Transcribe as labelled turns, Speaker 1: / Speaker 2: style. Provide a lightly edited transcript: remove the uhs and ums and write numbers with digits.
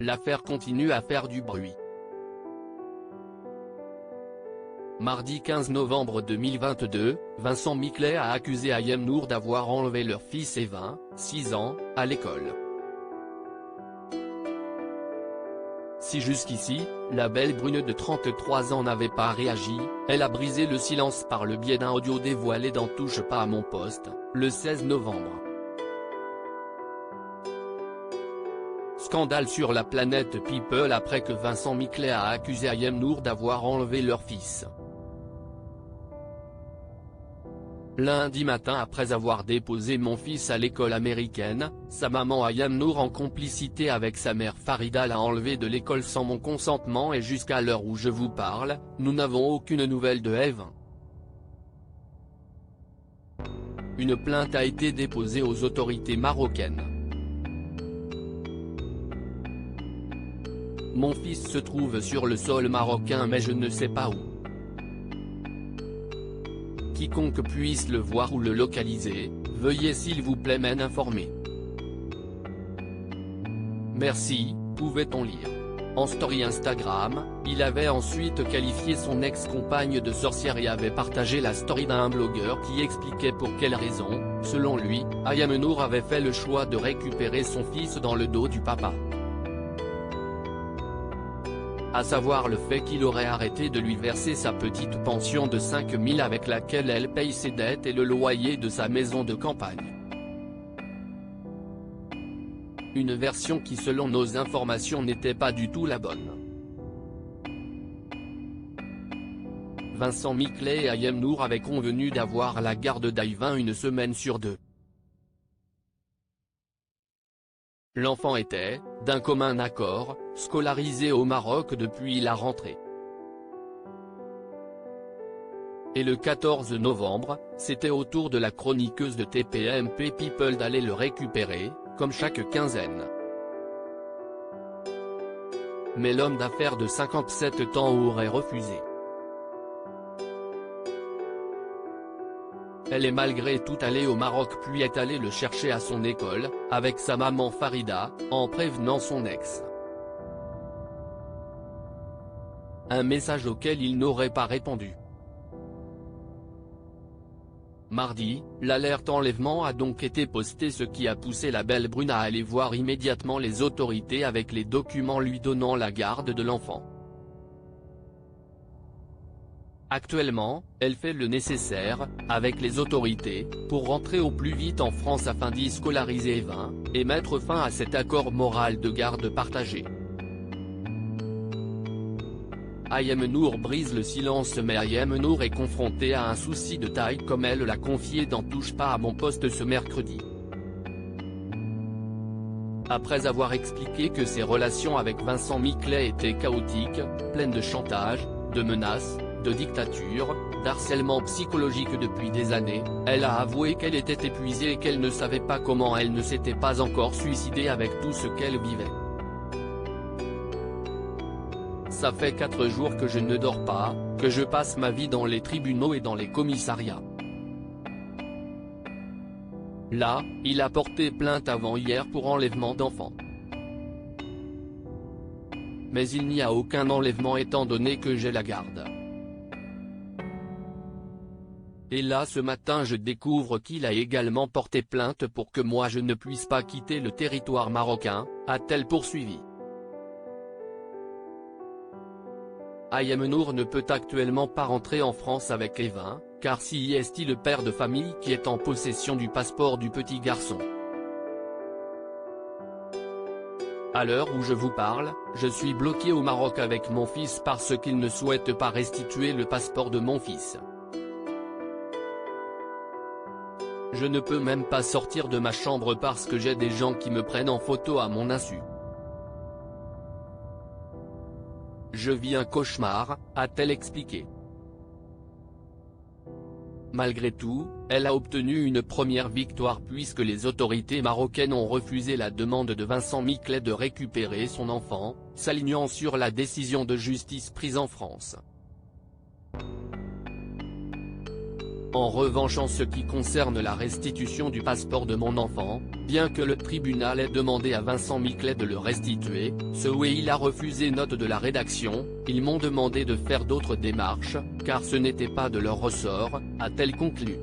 Speaker 1: L'affaire continue à faire du bruit. Mardi 15 novembre 2022, Vincent Miclet a accusé Ayem Nour d'avoir enlevé leur fils Evin, 6 ans, à l'école. Si jusqu'ici, la belle brune de 33 ans n'avait pas réagi, elle a brisé le silence par le biais d'un audio dévoilé dans Touche pas à mon poste, le 16 novembre. Scandale sur la planète People après que Vincent Miclet a accusé Ayem Nour d'avoir enlevé leur fils. Lundi matin, après avoir déposé mon fils à l'école américaine, sa maman Ayem Nour en complicité avec sa mère Farida l'a enlevé de l'école sans mon consentement et jusqu'à l'heure où je vous parle, nous n'avons aucune nouvelle de Evin. Une plainte a été déposée aux autorités marocaines. Mon fils se trouve sur le sol marocain mais je ne sais pas où. Quiconque puisse le voir ou le localiser, veuillez s'il vous plaît m'en informer. Merci, pouvait-on lire. En story Instagram, il avait ensuite qualifié son ex-compagne de sorcière et avait partagé la story d'un blogueur qui expliquait pour quelle raison, selon lui, Ayem Nour avait fait le choix de récupérer son fils dans le dos du papa. À savoir le fait qu'il aurait arrêté de lui verser sa petite pension de 5 000 avec laquelle elle paye ses dettes et le loyer de sa maison de campagne. Une version qui selon nos informations n'était pas du tout la bonne. Vincent Miclet et Ayem Nour avaient convenu d'avoir la garde d'Evin une semaine sur deux. L'enfant était, d'un commun accord, scolarisé au Maroc depuis la rentrée. Et le 14 novembre, c'était au tour de la chroniqueuse de TPMP People d'aller le récupérer, comme chaque quinzaine. Mais l'homme d'affaires de 57 ans aurait refusé. Elle est malgré tout allée au Maroc puis est allée le chercher à son école, avec sa maman Farida, en prévenant son ex. Un message auquel il n'aurait pas répondu. Mardi, l'alerte enlèvement a donc été postée, ce qui a poussé la belle brune à aller voir immédiatement les autorités avec les documents lui donnant la garde de l'enfant. Actuellement, elle fait le nécessaire, avec les autorités, pour rentrer au plus vite en France afin d'y scolariser Evin, et mettre fin à cet accord moral de garde partagée. Ayem Nour brise le silence mais Ayem Nour est confrontée à un souci de taille comme elle l'a confié dans Touche pas à mon poste ce mercredi. Après avoir expliqué que ses relations avec Vincent Miclet étaient chaotiques, pleines de chantage, de menaces, de dictature, d'harcèlement psychologique depuis des années, elle a avoué qu'elle était épuisée et qu'elle ne savait pas comment elle ne s'était pas encore suicidée avec tout ce qu'elle vivait. Ça fait 4 jours que je ne dors pas, que je passe ma vie dans les tribunaux et dans les commissariats. Là, il a porté plainte avant-hier pour enlèvement d'enfants. Mais il n'y a aucun enlèvement étant donné que j'ai la garde. Et là ce matin je découvre qu'il a également porté plainte pour que moi je ne puisse pas quitter le territoire marocain, a-t-elle poursuivi. Ayem Nour ne peut actuellement pas rentrer en France avec Evin, car si est le père de famille qui est en possession du passeport du petit garçon. À l'heure où je vous parle, je suis bloqué au Maroc avec mon fils parce qu'il ne souhaite pas restituer le passeport de mon fils. Je ne peux même pas sortir de ma chambre parce que j'ai des gens qui me prennent en photo à mon insu. Je vis un cauchemar, a-t-elle expliqué. Malgré tout, elle a obtenu une première victoire puisque les autorités marocaines ont refusé la demande de Vincent Miclet de récupérer son enfant, s'alignant sur la décision de justice prise en France.
Speaker 2: En revanche, en ce qui concerne la restitution du passeport de mon enfant, bien que le tribunal ait demandé à Vincent Miclet de le restituer, il a refusé. Note de la rédaction, ils m'ont demandé de faire d'autres démarches, car ce n'était pas de leur ressort, a-t-elle conclu.